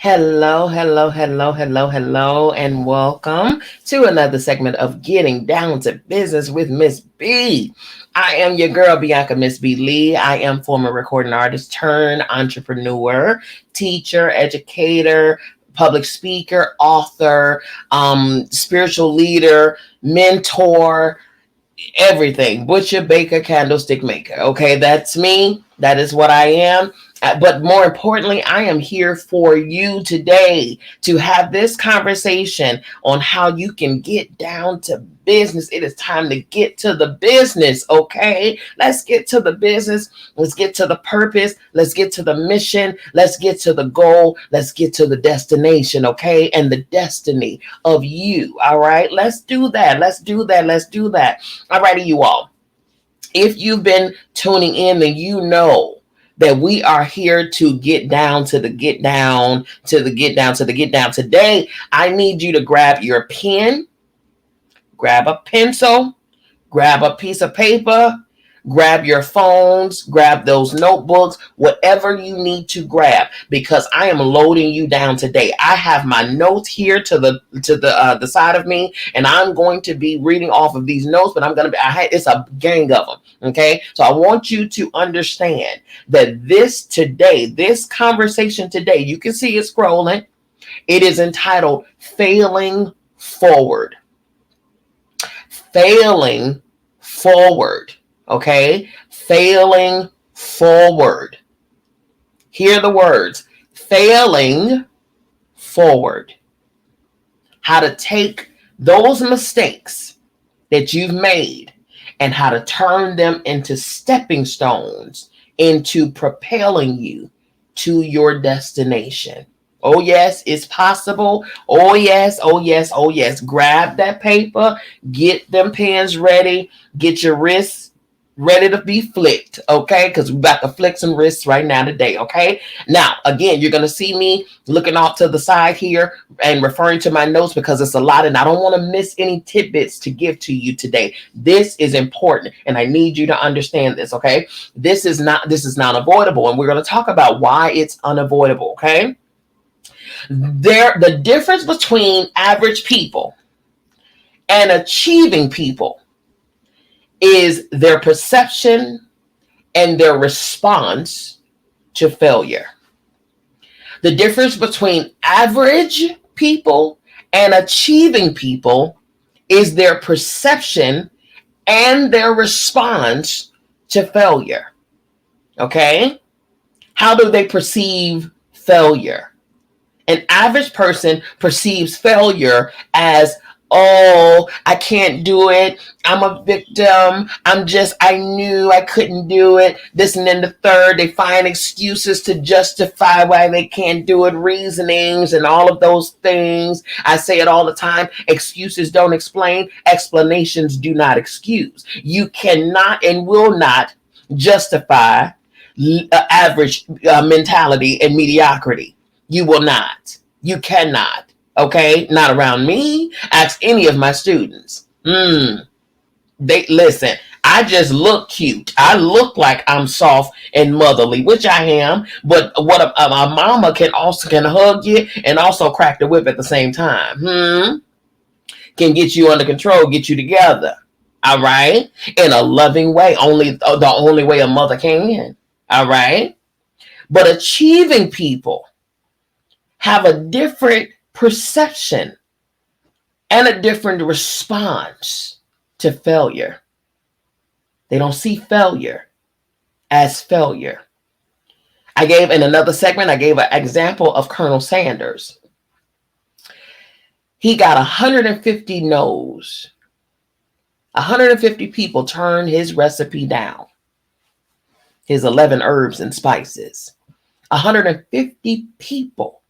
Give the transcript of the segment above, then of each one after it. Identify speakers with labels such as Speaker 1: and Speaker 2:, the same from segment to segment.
Speaker 1: Hello, hello, hello, hello, hello, and welcome to another segment of Getting Down to Business with Miss B. I am your girl, Bianca Miss B. Lee. I am former recording artist turned entrepreneur, teacher, educator, public speaker, author, spiritual leader, mentor, everything. Butcher, baker, candlestick maker. Okay, that's me. That is what I am. But more importantly, I am here for you today to have this conversation on how you can get down to business. It is time to get to the business. Okay, let's get to the business. Let's get to the purpose. Let's get to the mission. Let's get to the goal. Let's get to the destination. Okay, and the destiny of you. All right, let's do that. Let's do that. Let's do that. All righty, you all. If you've been tuning in, then you know that we are here to get down to the get down to the get down to the get down. Today, I need you to grab your pen, grab a pencil, grab a piece of paper, grab your phones, grab those notebooks, whatever you need to grab, because I am loading you down today. I have my notes here to the side of me, and I'm going to be reading off of these notes. But it's a gang of them. Okay, so I want you to understand that this conversation today, you can see it scrolling. It is entitled "Failing Forward." Failing forward. Okay, failing forward. Hear the words: failing forward. How to take those mistakes that you've made and how to turn them into stepping stones into propelling you to your destination. Oh, yes, it's possible. Oh, yes, oh, yes, oh, yes. Grab that paper, get them pens ready, get your wrists ready to be flicked, okay? Because we're about to flick some wrists right now today, okay? Now, again, you're going to see me looking off to the side here and referring to my notes because it's a lot, and I don't want to miss any tidbits to give to you today. This is important, and I need you to understand this, okay? This is not avoidable, and we're going to talk about why it's unavoidable, okay? The difference between average people and achieving people is their perception and their response to failure. The difference between average people and achieving people is their perception and their response to failure. Okay? How do they perceive failure? An average person perceives failure as, oh, I can't do it. I'm a victim. I knew I couldn't do it. This and then the third. They find excuses to justify why they can't do it, reasonings and all of those things. I say it all the time. Excuses don't explain. Explanations do not excuse. You cannot and will not justify average mentality and mediocrity. You will not. You cannot. Okay? Not around me. Ask any of my students. They listen. I just look cute. I look like I'm soft and motherly, which I am. But what a mama can hug you and also crack the whip at the same time. Can get you under control, get you together. All right? In a loving way. The only way a mother can. All right? But achieving people have a different perception and a different response to failure. They don't see failure as failure. In another segment, I gave an example of Colonel Sanders. He got 150 no's. 150 people turned his recipe down. His 11 herbs and spices. 150 people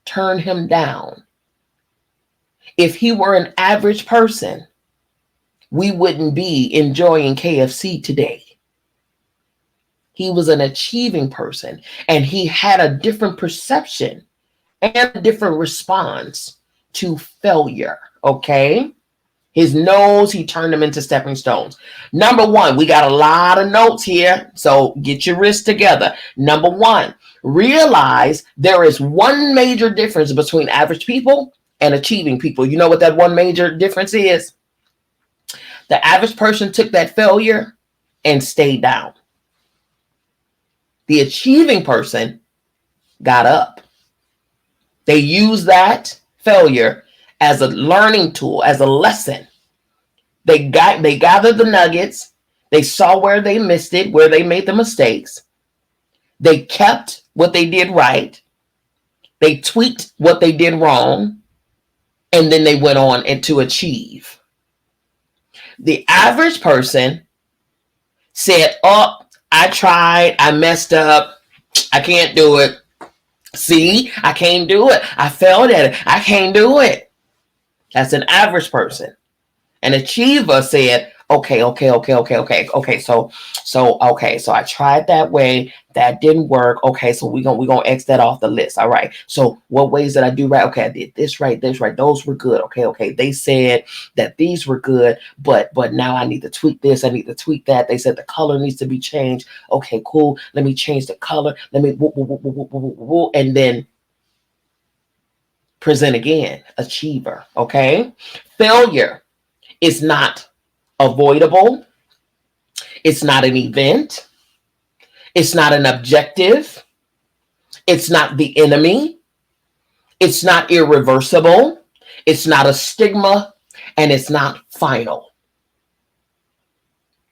Speaker 1: turn him down. If he were an average person, we wouldn't be enjoying KFC today. He was an achieving person, and he had a different perception and a different response to failure, okay? His no's, he turned them into stepping stones. Number one, we got a lot of notes here, so get your wrists together. Number one, Realize there is one major difference between average people and achieving people. You know what that one major difference is? The average person took that failure and stayed down. The achieving person got up. They used that failure as a learning tool, as a lesson. They gathered the nuggets. They saw where they missed it, where they made the mistakes. They kept what they did right. They tweaked what they did wrong. And then they went on and to achieve. The average person said, oh, I tried, I messed up, I can't do it. See, I can't do it. I failed at it. I can't do it. That's an average person. An achiever said, okay. So I tried that way. That didn't work. Okay, so we're gonna X that off the list. All right. So what ways did I do right? Okay, I did this right. Those were good. Okay. They said that these were good, but now I need to tweak this. I need to tweak that. They said the color needs to be changed. Okay, cool. Let me change the color. Let me and then present again. Achiever. Okay. Failure is not avoidable. It's not an event. It's not an objective. It's not the enemy. It's not irreversible. It's not a stigma. And it's not final.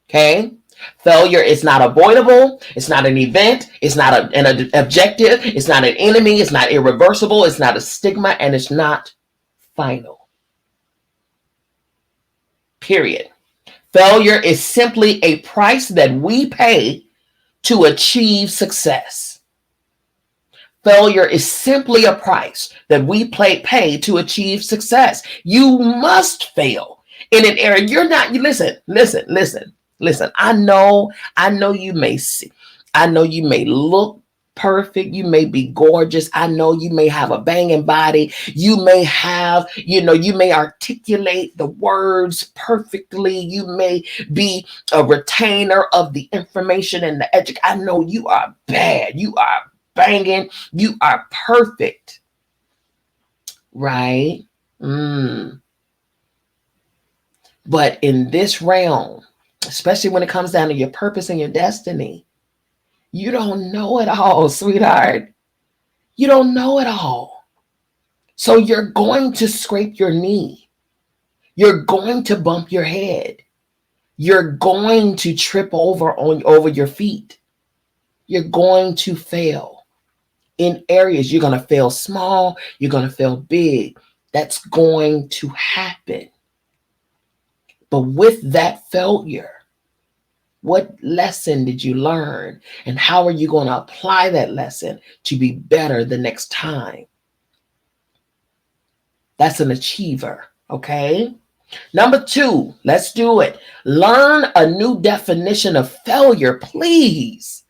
Speaker 1: Okay? Failure is not avoidable. It's not an event. It's not an objective. It's not an enemy. It's not irreversible. It's not a stigma. And it's not final. Period. Failure is simply a price that we pay to achieve success. Failure is simply a price that we pay to achieve success. You must fail in an area. You're not, listen. I know you may see, I know you may look perfect. You may be gorgeous. I know you may have a banging body. You may have, you may articulate the words perfectly. You may be a retainer of the information and the education. I know you are bad. You are banging. You are perfect. Right? But in this realm, especially when it comes down to your purpose and your destiny, you don't know it all, sweetheart. You don't know it all. So you're going to scrape your knee. You're going to bump your head. You're going to trip over your feet. You're going to fail in areas. You're going to fail small. You're going to fail big. That's going to happen. But with that failure, what lesson did you learn? And how are you going to apply that lesson to be better the next time? That's an achiever, okay? Number 2, let's do it. Learn a new definition of failure, please.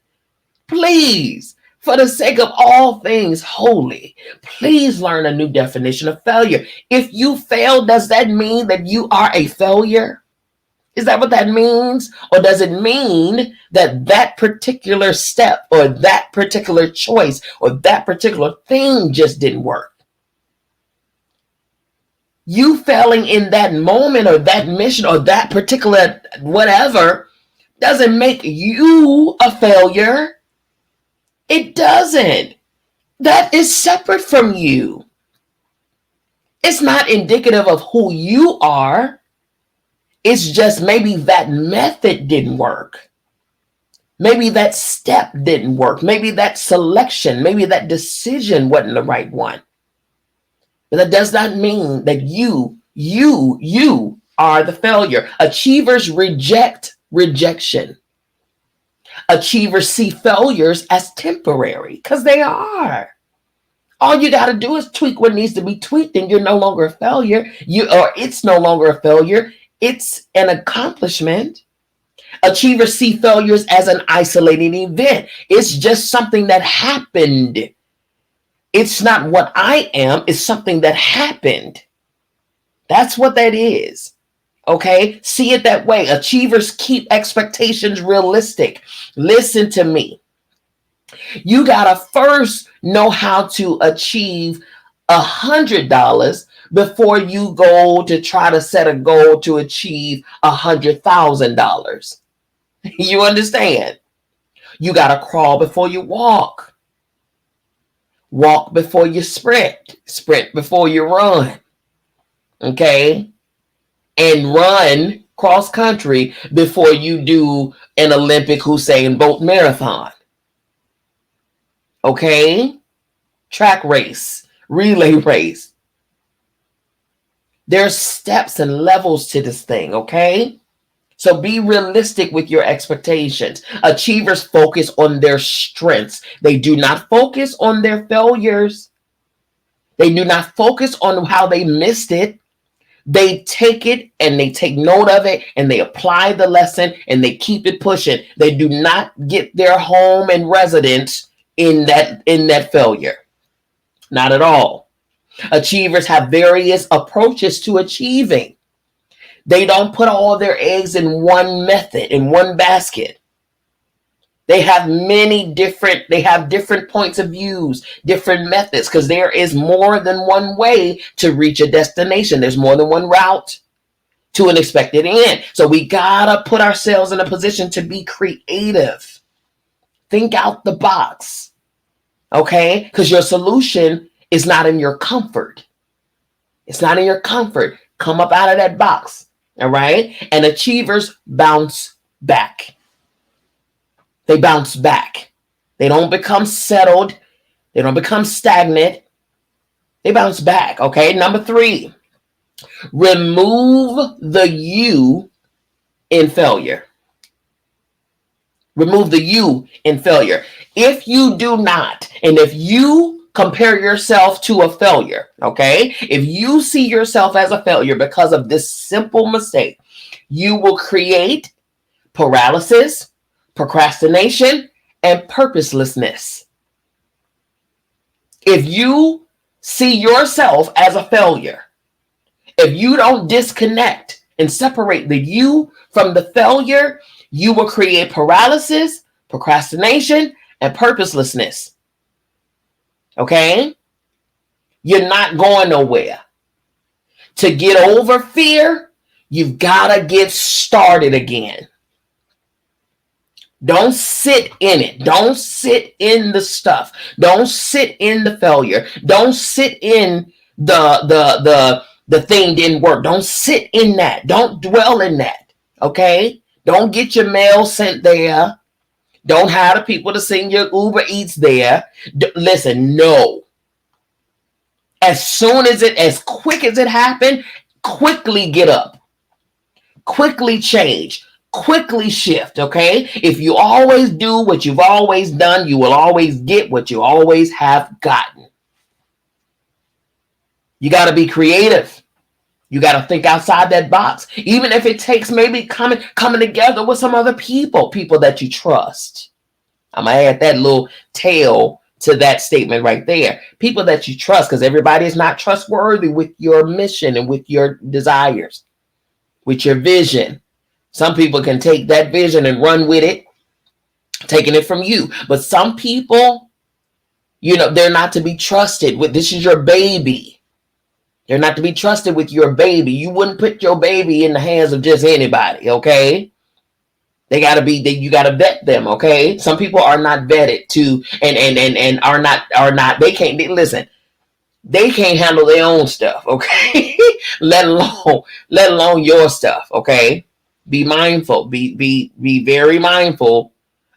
Speaker 1: Please, for the sake of all things holy, please learn a new definition of failure. If you fail, does that mean that you are a failure? Is that what that means? Or does it mean that that particular step or that particular choice or that particular thing just didn't work? You failing in that moment or that mission or that particular whatever doesn't make you a failure. It doesn't. That is separate from you. It's not indicative of who you are. It's just maybe that method didn't work. Maybe that step didn't work. Maybe that selection, maybe that decision wasn't the right one. But that does not mean that you are the failure. Achievers reject rejection. Achievers see failures as temporary because they are. All you got to do is tweak what needs to be tweaked and you're no longer a failure. It's no longer a failure. It's an accomplishment. Achievers see failures as an isolated event. It's just something that happened. It's not what I am. It's something that happened. That's what that is. Okay? See it that way. Achievers keep expectations realistic. Listen to me. You gotta first know how to achieve $100 before you go to try to set a goal to achieve $100,000. You understand? You gotta crawl before you walk. Walk before you sprint. Sprint before you run. Okay? And run cross country before you do an Olympic Usain Bolt marathon. Okay? Track race, relay race. There's steps and levels to this thing, okay? So be realistic with your expectations. Achievers focus on their strengths. They do not focus on their failures. They do not focus on how they missed it. They take it and they take note of it and they apply the lesson and they keep it pushing. They do not get their home and residence in that failure. Not at all. Achievers have various approaches to achieving. They don't put all their eggs in one method, in one basket. They have different points of views, different methods, because there is more than one way to reach a destination. There's more than one route to an expected end. So we gotta put ourselves in a position to be creative. Think out the box, okay? Because your solution is not in your comfort. It's not in your comfort. Come up out of that box, all right? And achievers bounce back. They bounce back. They don't become settled. They don't become stagnant. They bounce back, okay? Number 3, remove the you in failure. Remove the you in failure. If you do not, and if you compare yourself to a failure, okay? If you see yourself as a failure because of this simple mistake, you will create paralysis, procrastination, and purposelessness. If you see yourself as a failure, if you don't disconnect and separate the you from the failure, you will create paralysis, procrastination, and purposelessness. Okay? You're not going nowhere. To get over fear, you've got to get started again. Don't sit in it. Don't sit in the stuff. Don't sit in the failure. Don't sit in the thing didn't work. Don't sit in that. Don't dwell in that. Okay? Don't get your mail sent there. Don't hire the people to send your Uber Eats there. Listen, no. As quick as it happened, quickly get up. Quickly change. Quickly shift, okay? If you always do what you've always done, you will always get what you always have gotten. You got to be creative. You got to think outside that box, even if it takes maybe coming together with some other people that you trust. I'm going to add that little tail to that statement right there. People that you trust, because everybody is not trustworthy with your mission and with your desires, with your vision. Some people can take that vision and run with it, taking it from you. But some people, they're not to be trusted with. This is your baby. They're not to be trusted with your baby. You wouldn't put your baby in the hands of just anybody, okay? You got to vet them, okay? Some people are not vetted and are not, they can't, listen, they can't handle their own stuff, okay? let alone your stuff, okay? Be mindful. Be very mindful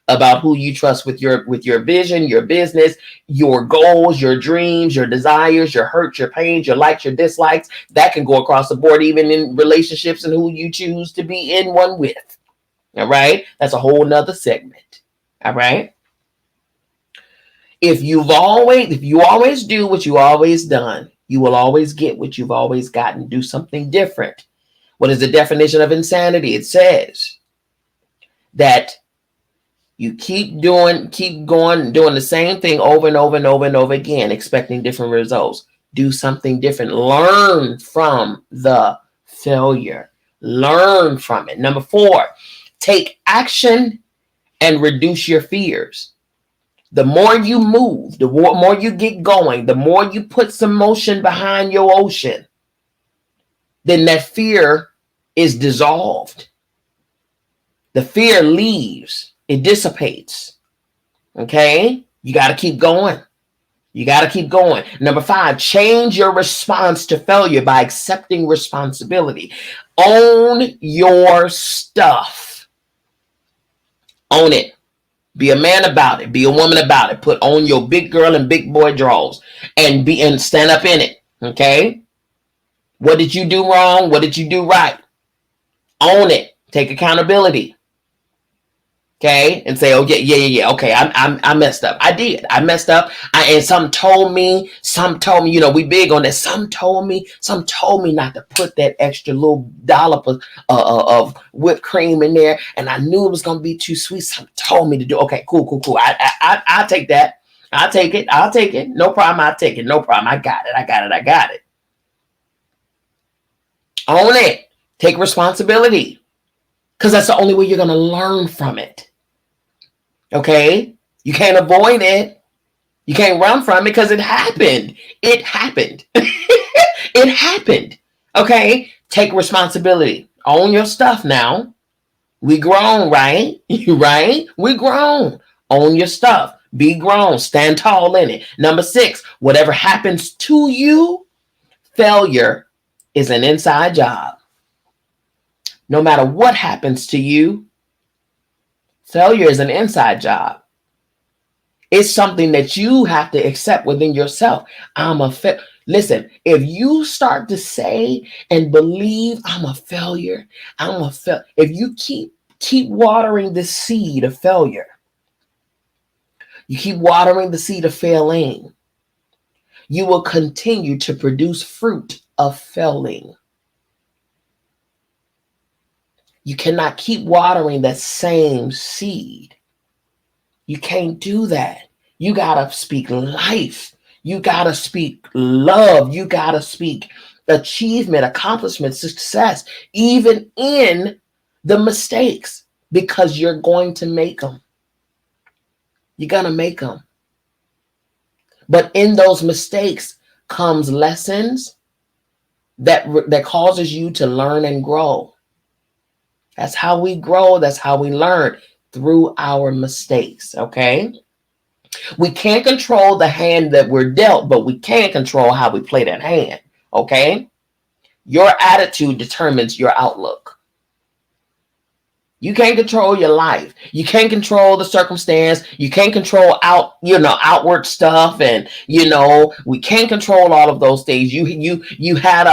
Speaker 1: about who you trust with your vision, your business, your goals, your dreams, your desires, your hurts, your pains, your likes, your dislikes. That can go across the board, even in relationships and who you choose to be in one with. All right? That's a whole nother segment. All right? If you always do what you always done, you will always get what you've always gotten. Do something different. What is the definition of insanity? It says that you keep going, doing the same thing over and over and over and over again, expecting different results. Do something different. Learn from the failure. Learn from it. Number 4, take action and reduce your fears. The more you move, the more you get going, the more you put some motion behind your ocean, then that fear is dissolved. The fear leaves, it dissipates. Okay? You got to keep going. You got to keep going. Number 5, change your response to failure by accepting responsibility. Own your stuff. Own it. Be a man about it. Be a woman about it. Put on your big girl and big boy drawers and stand up in it. Okay? What did you do wrong? What did you do right? Own it. Take accountability. Okay, and say, oh yeah. Okay, I messed up. I messed up. And some told me, you know, we big on that. Some told me not to put that extra little dollop of whipped cream in there, and I knew it was gonna be too sweet. Some told me to do. Okay, cool. I take that. I'll take it. No problem. I'll take it. No problem. I got it. Own it. Take responsibility, because that's the only way you're gonna learn from it. Okay, you can't avoid it. You can't run from it because it happened. It happened. It happened. Okay, take responsibility. Own your stuff now. We grown, right? Right? We grown. Own your stuff. Be grown. Stand tall in it. Number 6, whatever happens to you, failure is an inside job. No matter what happens to you, failure is an inside job. It's something that you have to accept within yourself. Listen, if you start to say and believe I'm a failure, if you keep watering the seed of failure, you keep watering the seed of failing, you will continue to produce fruit of failing. You cannot keep watering that same seed. You can't do that. You got to speak life. You got to speak love. You got to speak achievement, accomplishment, success, even in the mistakes, because you're going to make them. You're going to make them. But in those mistakes comes lessons that causes you to learn and grow. That's how we grow. That's how we learn, through our mistakes. Okay. We can't control the hand that we're dealt, but we can control how we play that hand. Okay. Your attitude determines your outlook. You can't control your life. You can't control the circumstance. You can't control outward stuff, and we can't control all of those things. You had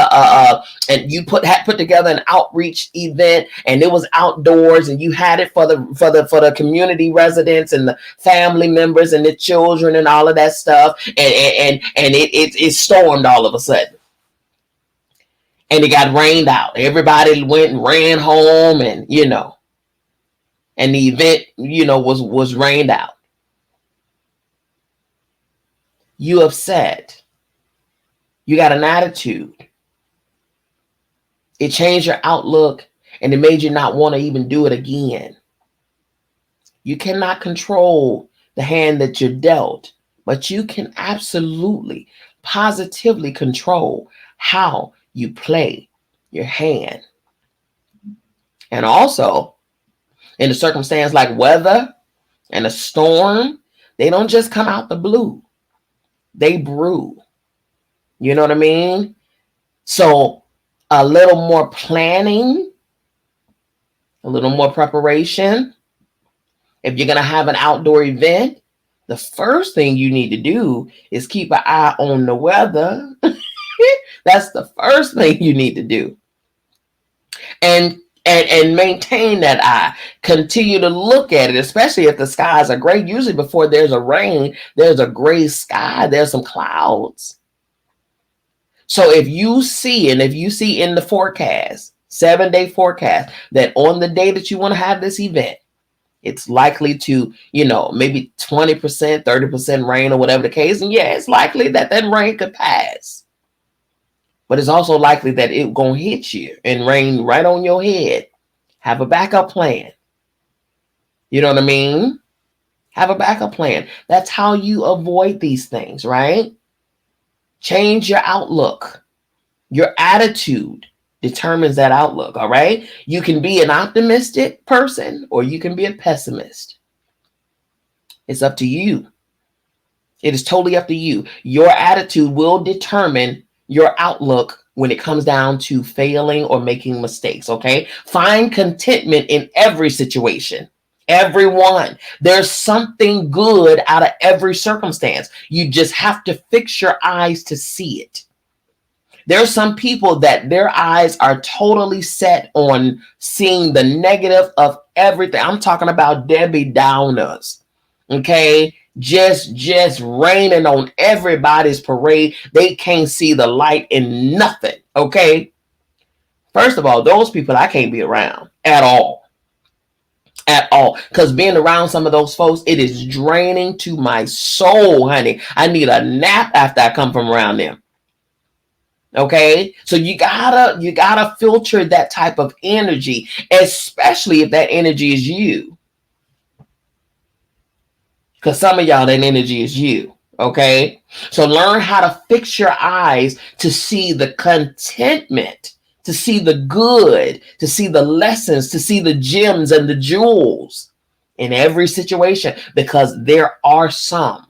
Speaker 1: and you put together an outreach event, and it was outdoors, and you had it for the community residents and the family members and the children and all of that stuff, and it stormed all of a sudden. And it got rained out. Everybody went and ran home, and and the event, was rained out. You upset. You got an attitude. It changed your outlook, and it made you not want to even do it again. You cannot control the hand that you're dealt, but you can absolutely, positively control how you play your hand. And also, in a circumstance like weather and a storm, they don't just come out the blue. They brew. You know what I mean? So a little more planning, a little more preparation. If you're going to have an outdoor event, the first thing you need to do is keep an eye on the weather. That's the first thing you need to do. And maintain that eye. Continue to look at it, especially if the skies are gray. Usually before there's a rain, there's a gray sky. There's some clouds. So if you see in the forecast, 7-day forecast, that on the day that you want to have this event, it's likely to, maybe 20%, 30% rain or whatever the case. And yeah, it's likely that rain could pass. But it's also likely that it's going to hit you and rain right on your head. Have a backup plan. You know what I mean? Have a backup plan. That's how you avoid these things, right? Change your outlook. Your attitude determines that outlook, all right? You can be an optimistic person or you can be a pessimist. It's up to you. It is totally up to you. Your attitude will determine your outlook when it comes down to failing or making mistakes, okay? Find contentment in every situation. Everyone. There's something good out of every circumstance. You just have to fix your eyes to see it. There are some people that their eyes are totally set on seeing the negative of everything. I'm talking about Debbie Downers. Okay, just raining on everybody's parade. They can't see the light in nothing. Okay, first of all, those people I can't be around at all. At all, because being around some of those folks, it is draining to my soul, honey. I need a nap after I come from around them. Okay, so you gotta filter that type of energy, especially if that energy is you. Because some of y'all, that energy is you. Okay, so learn how to fix your eyes to see the contentment, to see the good, to see the lessons, to see the gems and the jewels in every situation, because there are some.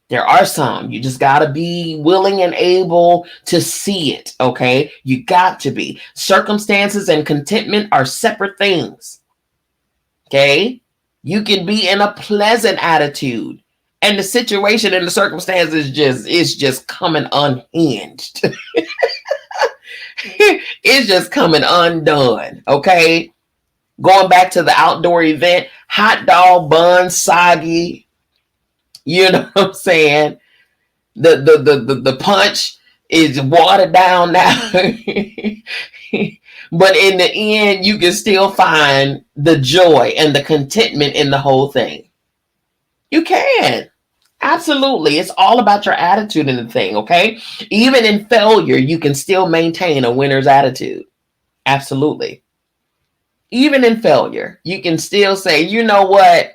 Speaker 1: There are some. You just got to be willing and able to see it, okay? You got to be. Circumstances and contentment are separate things, okay? You can be in a pleasant attitude, and the situation and the circumstances is just coming unhinged. It's just coming undone, okay? Going back to the outdoor event, hot dog bun soggy. You know what I'm saying? The punch is watered down now. But in the end, you can still find the joy and the contentment in the whole thing. You can. Absolutely. It's all about your attitude in the thing, okay? Even in failure, you can still maintain a winner's attitude. Absolutely. Even in failure, you can still say, you know what?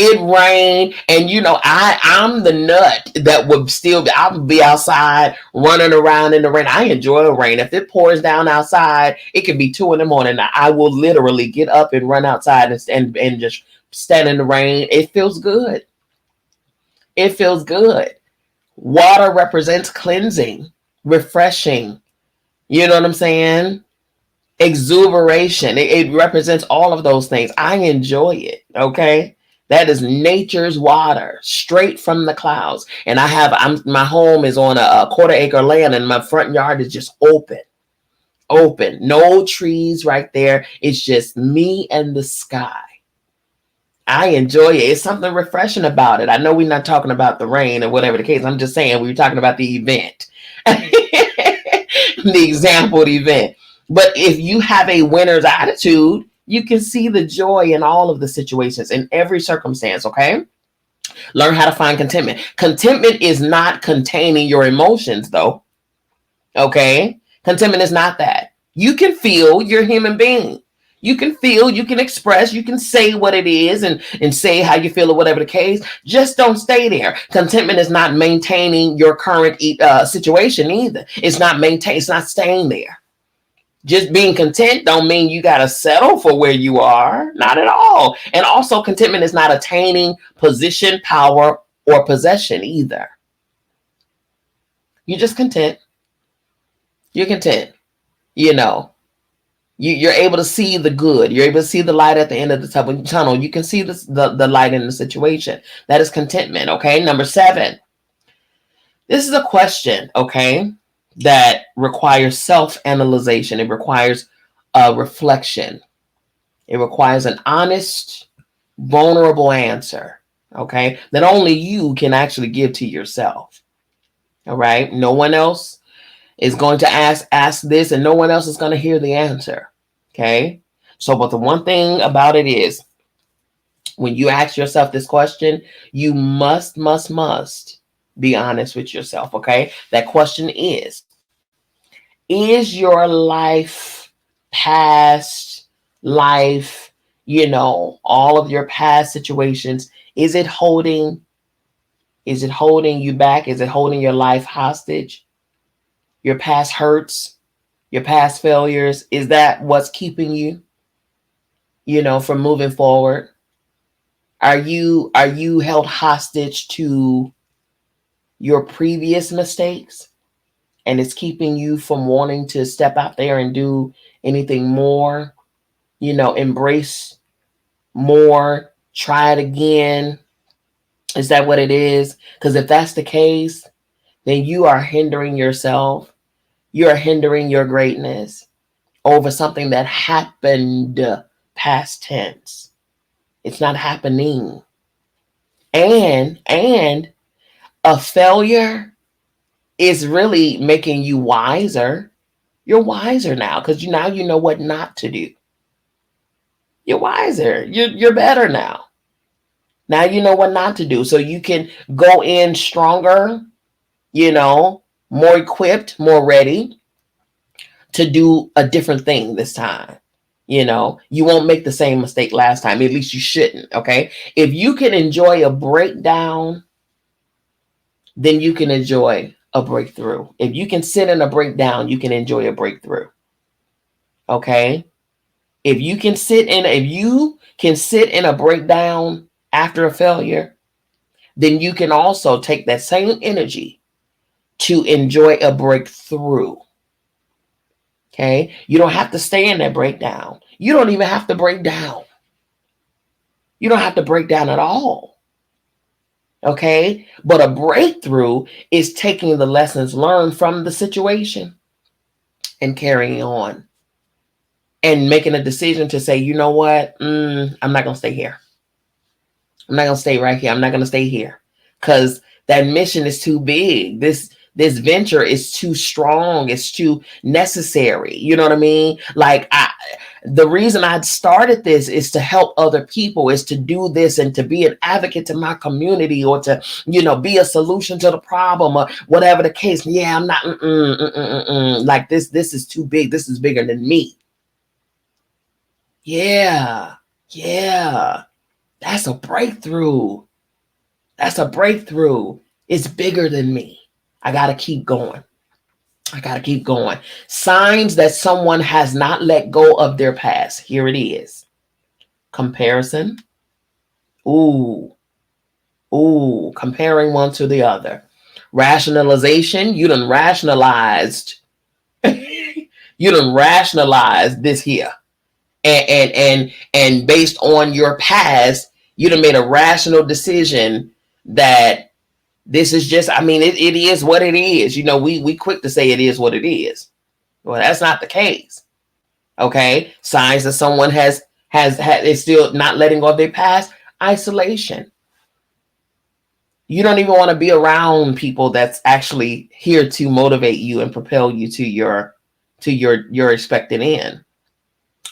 Speaker 1: It rained, and I'm the nut that would still I'll be outside running around in the rain. I enjoy the rain. If it pours down outside, it could be 2 a.m. I will literally get up and run outside and just stand in the rain. It feels good. It feels good. Water represents cleansing, refreshing. You know what I'm saying? Exuberation. It represents all of those things. I enjoy it. Okay. That is nature's water, straight from the clouds. And my home is on a 1/4 acre land, and my front yard is just open. No trees right there. It's just me and the sky. I enjoy it. It's something refreshing about it. I know we're not talking about the rain or whatever the case. I'm just saying we were talking about the event, the example event. But if you have a winner's attitude, you can see the joy in all of the situations, in every circumstance, okay? Learn how to find contentment. Contentment is not containing your emotions, though, okay? Contentment is not that. You can feel, you're a human being. You can feel, you can express, you can say what it is and say how you feel or whatever the case. Just don't stay there. Contentment is not maintaining your current situation either. It's not staying there. Just being content don't mean you got to settle for where you are. Not at all. And also, contentment is not attaining position, power, or possession either. You're just content. You're content. You're able to see the good. You're able to see the light at the end of the tunnel. You can see the light in the situation. That is contentment, okay? Number 7. This is a question, okay, that requires self-analyzation. It requires a reflection. It requires an honest, vulnerable answer, okay, that only you can actually give to yourself. All right? No one else is going to ask this, and no one else is going to hear the answer, okay? So, but the one thing about it is, when you ask yourself this question, you must be honest with yourself, okay? That question is your life, past life, All of your past situations. Is it holding you back? Is it holding your life hostage? Your past hurts, your past failures, is that what's keeping you, from moving forward? Are you held hostage to your previous mistakes, and it's keeping you from wanting to step out there and do anything more, embrace more, try it again? Is that what it is? Because if that's the case, then you are hindering yourself. You are hindering your greatness over something that happened past tense. It's not happening. And a failure is really making you wiser. You're wiser now because now you know what not to do. You're wiser. You're better now. Now you know what not to do. So you can go in stronger, more equipped, more ready to do a different thing this time. You won't make the same mistake last time. At least you shouldn't. Okay. If you can enjoy a breakdown, then you can enjoy a breakthrough. If you can sit in a breakdown, you can enjoy a breakthrough. Okay. If you can sit in a breakdown after a failure, then you can also take that same energy to enjoy a breakthrough. Okay. You don't have to stay in that breakdown. You don't even have to break down. You don't have to break down at all. Okay. But a breakthrough is taking the lessons learned from the situation and carrying on and making a decision to say, you know what? I'm not going to stay here. I'm not going to stay right here. I'm not going to stay here because that mission is too big. This venture is too strong. It's too necessary. You know what I mean? Like the reason I started this is to help other people, is to do this and to be an advocate to my community, or to, be a solution to the problem, or whatever the case. Yeah, I'm not like this. This is too big. This is bigger than me. Yeah. That's a breakthrough. It's bigger than me. I got to keep going. Signs that someone has not let go of their past. Here it is. Comparison. Ooh, comparing one to the other. Rationalization. You done rationalized. You done rationalized this here. And based on your past, you done made a rational decision that this is just, it is what it is. We quick to say it is what it is. Well, that's not the case. Okay. Signs that someone is still not letting go of their past. Isolation. You don't even want to be around people that's actually here to motivate you and propel you to your expected end.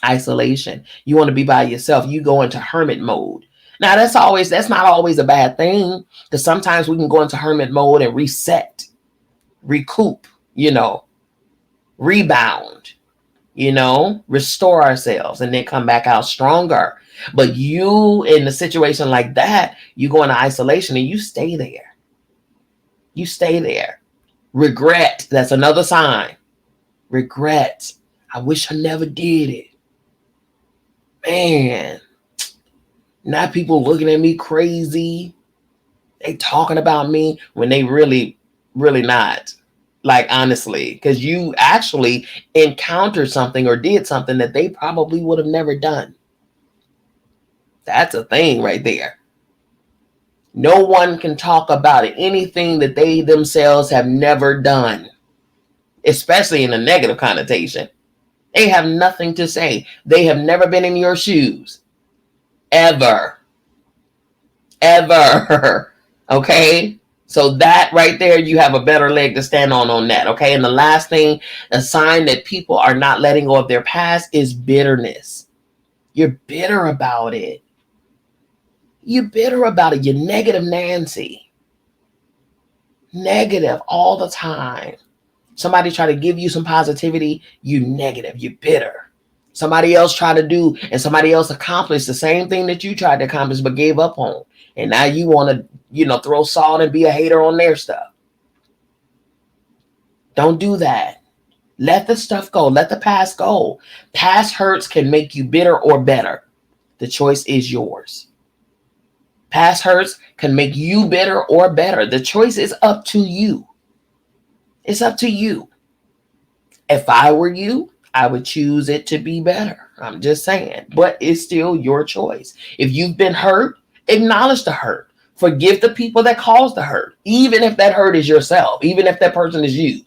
Speaker 1: Isolation. You want to be by yourself. You go into hermit mode. Now that's not always a bad thing, because sometimes we can go into hermit mode and reset, recoup, rebound, restore ourselves, and then come back out stronger. But you, in a situation like that, you go into isolation and you stay there. Regret. That's another sign. Regret. I wish I never did it. Man, now people looking at me crazy. They talking about me when they really, really not. Like, honestly, because you actually encountered something or did something that they probably would have never done. That's a thing right there. No one can talk about it, anything that they themselves have never done, especially in a negative connotation. They have nothing to say. They have never been in your shoes. Ever. Okay? So that right there, you have a better leg to stand on that. Okay? And the last thing, a sign that people are not letting go of their past, is bitterness. You're bitter about it. You're negative Nancy. Negative all the time. Somebody try to give you some positivity, you negative, you're bitter. Somebody else tried to do, and somebody else accomplished the same thing that you tried to accomplish but gave up on. And now you want to, throw salt and be a hater on their stuff. Don't do that. Let the stuff go. Let the past go. Past hurts can make you bitter or better. The choice is yours. Past hurts can make you bitter or better. The choice is up to you. It's up to you. If I were you, I would choose it to be better. I'm just saying. But it's still your choice. If you've been hurt, acknowledge the hurt. Forgive the people that caused the hurt. Even if that hurt is yourself. Even if that person is you.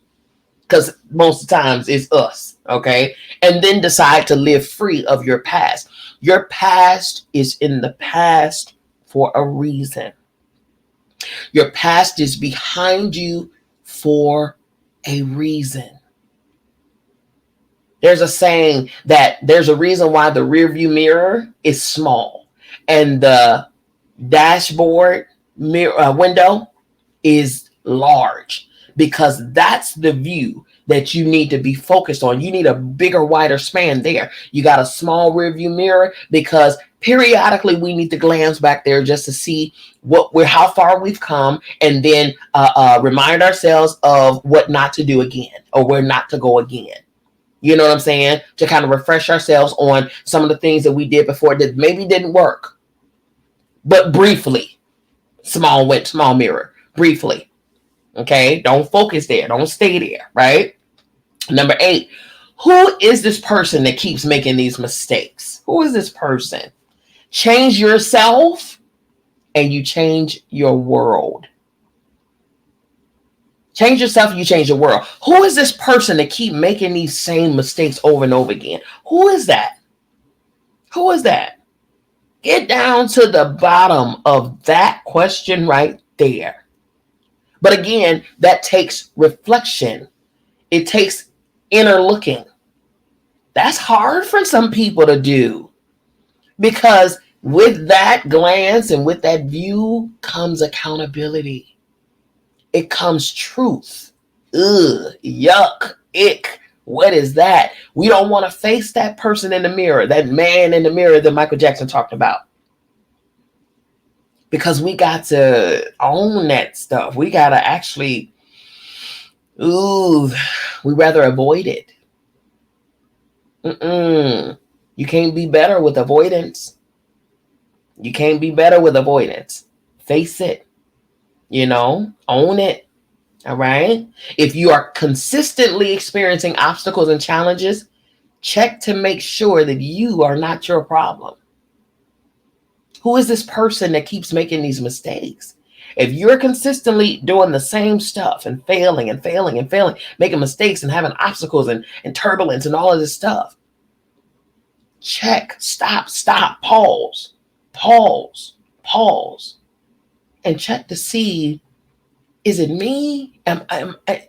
Speaker 1: Because most of the times it's us. Okay? And then decide to live free of your past. Your past is in the past for a reason. Your past is behind you for a reason. There's a saying that there's a reason why the rearview mirror is small and the dashboard mirror window is large, because that's the view that you need to be focused on. You need a bigger, wider span there. You got a small rearview mirror because periodically we need to glance back there just to see how far we've come, and then remind ourselves of what not to do again or where not to go again. You know what I'm saying? To kind of refresh ourselves on some of the things that we did before that maybe didn't work. But briefly, small mirror, briefly. Okay? Don't focus there. Don't stay there, right? Number 8, who is this person that keeps making these mistakes? Who is this person? Change yourself and you change your world. Change yourself, you change your world. Who is this person that keep making these same mistakes over and over again? Who is that? Who is that? Get down to the bottom of that question right there. But again, that takes reflection. It takes inner looking. That's hard for some people to do, because with that glance and with that view comes accountability. It comes truth. Ugh, yuck, ick. What is that? We don't want to face that person in the mirror, that man in the mirror that Michael Jackson talked about. Because we got to own that stuff. We got to actually, we rather avoid it. You can't be better with avoidance. You can't be better with avoidance. Face it. Own it. All right. If you are consistently experiencing obstacles and challenges, check to make sure that you are not your problem. Who is this person that keeps making these mistakes? If you're consistently doing the same stuff and failing, making mistakes and having obstacles and turbulence and all of this stuff, check, stop, pause, and check to see, is it me?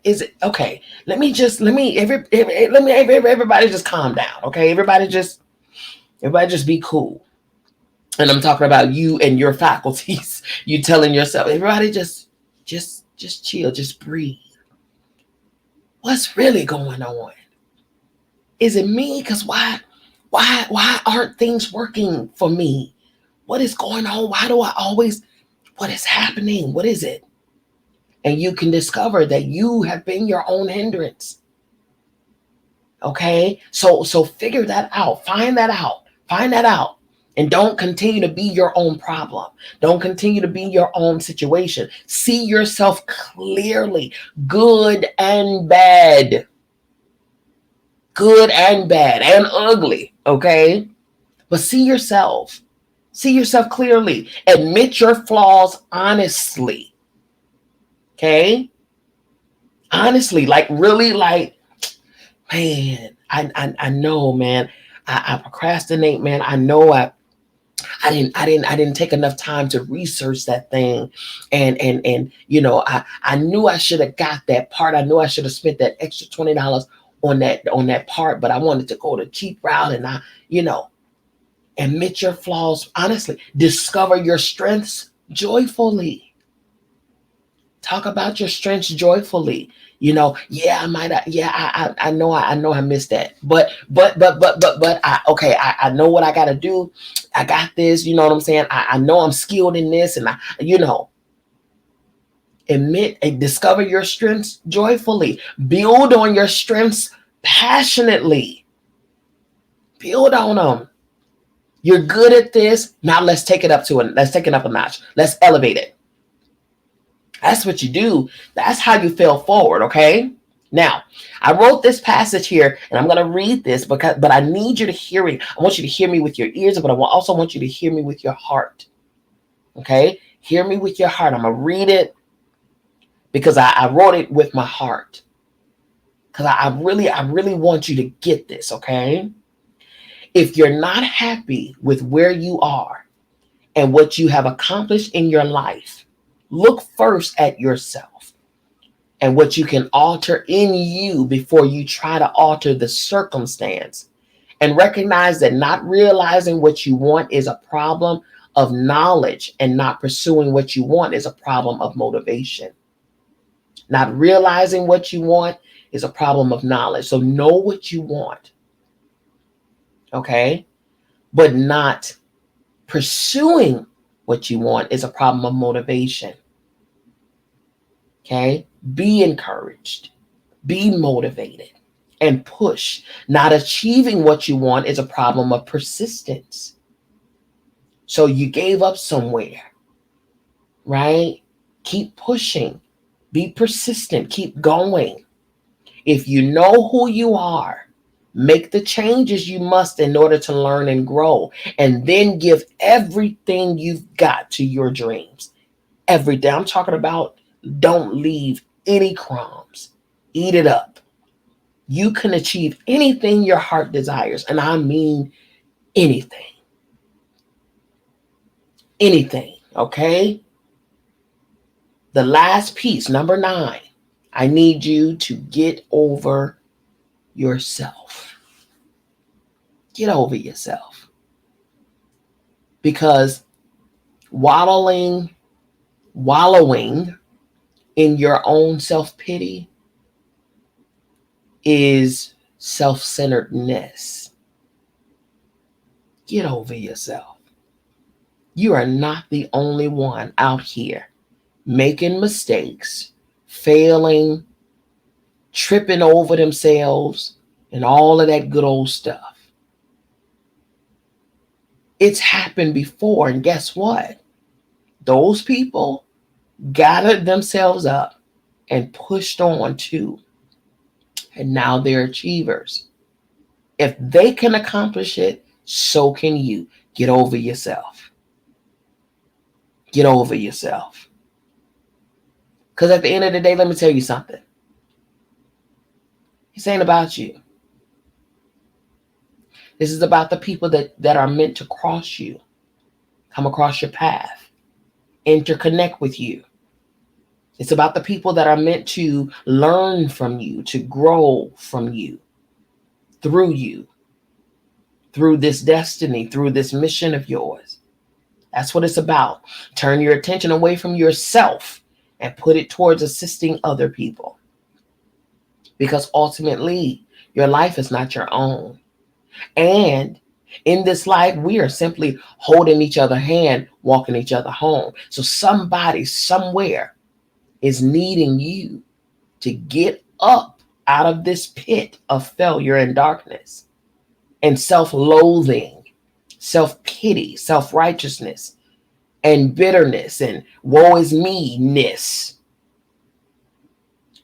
Speaker 1: Is it okay? Everybody just calm down. Okay. Everybody just be cool. And I'm talking about you and your faculties. You telling yourself, everybody just chill, just breathe. What's really going on? Is it me? Because why aren't things working for me? What is going on? Why do I always, what is happening? What is it? And you can discover that you have been your own hindrance. Okay? So figure that out. Find that out. And don't continue to be your own problem. Don't continue to be your own situation. See yourself clearly, good and bad. Good and bad and ugly, okay? But see yourself. See yourself clearly. Admit your flaws honestly. Okay? Honestly, really, man, I know, man. I procrastinate, man. I know I didn't take enough time to research that thing. And I knew I should have got that part. I knew I should have spent that extra $20 on that part, but I wanted to go the cheap route. And admit your flaws honestly. Discover your strengths joyfully. Talk about your strengths joyfully. You know, yeah, I might, yeah, I know I missed that, but I know what I got to do. I got this. You know what I'm saying? I know I'm skilled in this, and admit and discover your strengths joyfully. Build on your strengths passionately. Build on them. You're good at this. Now let's take it up a notch. Let's elevate it. That's what you do. That's how you fail forward, okay? Now, I wrote this passage here, and I'm going to read this but I need you to hear it. I want you to hear me with your ears, but I also want you to hear me with your heart. Okay? Hear me with your heart. I'm going to read it because I wrote it with my heart. Because I really want you to get this, okay? If you're not happy with where you are and what you have accomplished in your life, look first at yourself and what you can alter in you before you try to alter the circumstance. And recognize that not realizing what you want is a problem of knowledge, and not pursuing what you want is a problem of motivation. Not realizing what you want is a problem of knowledge. So know what you want, okay? But not pursuing what you want is a problem of motivation. Okay? Be encouraged. Be motivated and push. Not achieving what you want is a problem of persistence. So you gave up somewhere, right? Keep pushing. Be persistent. Keep going. If you know who you are, make the changes you must in order to learn and grow, and then give everything you've got to your dreams. Every day. I'm talking about don't leave any crumbs. Eat it up. You can achieve anything your heart desires, and I mean anything. Anything, okay? The last piece, number 9, I need you to get over yourself. Get over yourself. Because wallowing in your own self-pity is self-centeredness. Get over yourself. You are not the only one out here making mistakes, failing, tripping over themselves, and all of that good old stuff. It's happened before, and guess what? Those people gathered themselves up and pushed on too. And now they're achievers. If they can accomplish it, so can you. Get over yourself. Get over yourself. Because at the end of the day, let me tell you something. This ain't about you. This is about the people that are meant to cross you, come across your path, interconnect with you. It's about the people that are meant to learn from you, to grow from you, through this destiny, through this mission of yours. That's what it's about. Turn your attention away from yourself and put it towards assisting other people. Because ultimately, your life is not your own. And in this life, we are simply holding each other's hand, walking each other home. So somebody somewhere is needing you to get up out of this pit of failure and darkness and self-loathing, self-pity, self-righteousness, and bitterness and woe is me-ness,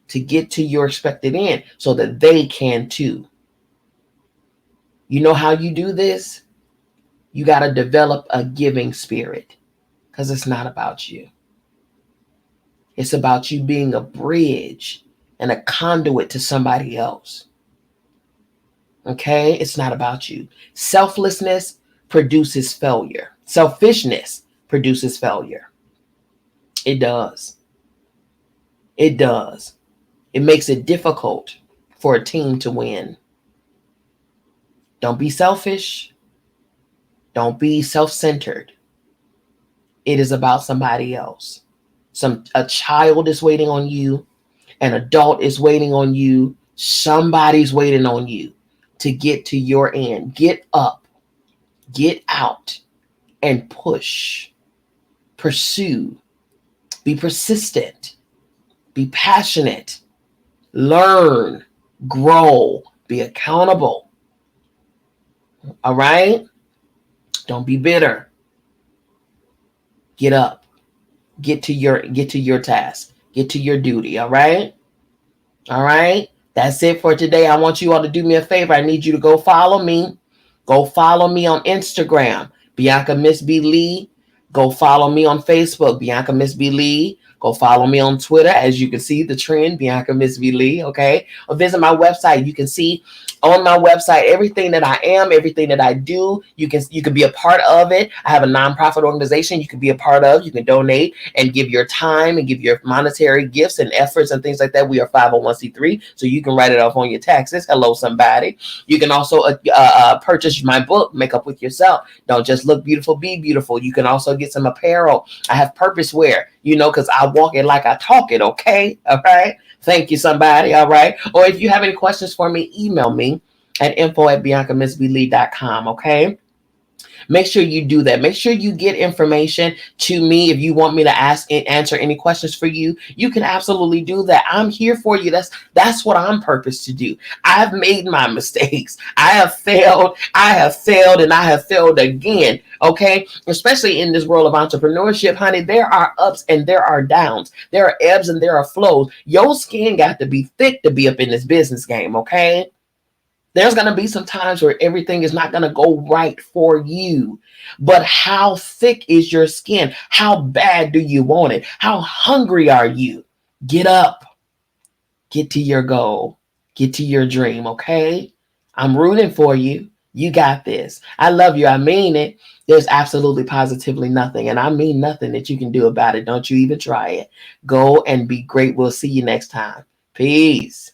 Speaker 1: to get to your expected end so that they can too. You know how you do this? You got to develop a giving spirit, because it's not about you. It's about you being a bridge and a conduit to somebody else. Okay? It's not about you. Selflessness produces failure. Selfishness produces failure. It does. It does. It makes it difficult for a team to win. Don't be selfish. Don't be self-centered. It is about somebody else. A child is waiting on you, an adult is waiting on you, somebody's waiting on you to get to your end. Get up, get out, and push, pursue, be persistent, be passionate, learn, grow, be accountable. All right? Don't be bitter. Get up. Get to your task. Get to your duty, all right? All right? That's it for today. I want you all to do me a favor. I need you to go follow me. Go follow me on Instagram, Bianca Miss B Lee. Go follow me on Facebook, Bianca Miss B Lee. Go follow me on Twitter. As you can see, the trend, Bianca Miss B Lee. Okay. Or visit my website. You can see on my website everything that I am, everything that I do. You can be a part of it. I have a nonprofit organization you can be a part of. You can donate and give your time and give your monetary gifts and efforts and things like that. We are 501c3, so you can write it off on your taxes. Hello, somebody. You can also purchase my book, Make Up With Yourself. Don't just look beautiful, be beautiful. You can also get some apparel. I have purpose wear, because I walk it like I talk it, okay? All right? Thank you, somebody, all right? Or if you have any questions for me, email me at info@biancamissblee.com, okay? Make sure you do that. Make sure you get information to me. If you want me to answer any questions for you, you can absolutely do that. I'm here for you. That's what I'm purposed to do. I've made my mistakes. I have failed, and I have failed again. Okay. Especially in this world of entrepreneurship, honey, there are ups and there are downs. There are ebbs and there are flows. Your skin got to be thick to be up in this business game. Okay. There's going to be some times where everything is not going to go right for you. But how thick is your skin? How bad do you want it? How hungry are you? Get up. Get to your goal. Get to your dream, okay? I'm rooting for you. You got this. I love you. I mean it. There's absolutely positively nothing, and I mean nothing that you can do about it. Don't you even try it. Go and be great. We'll see you next time. Peace.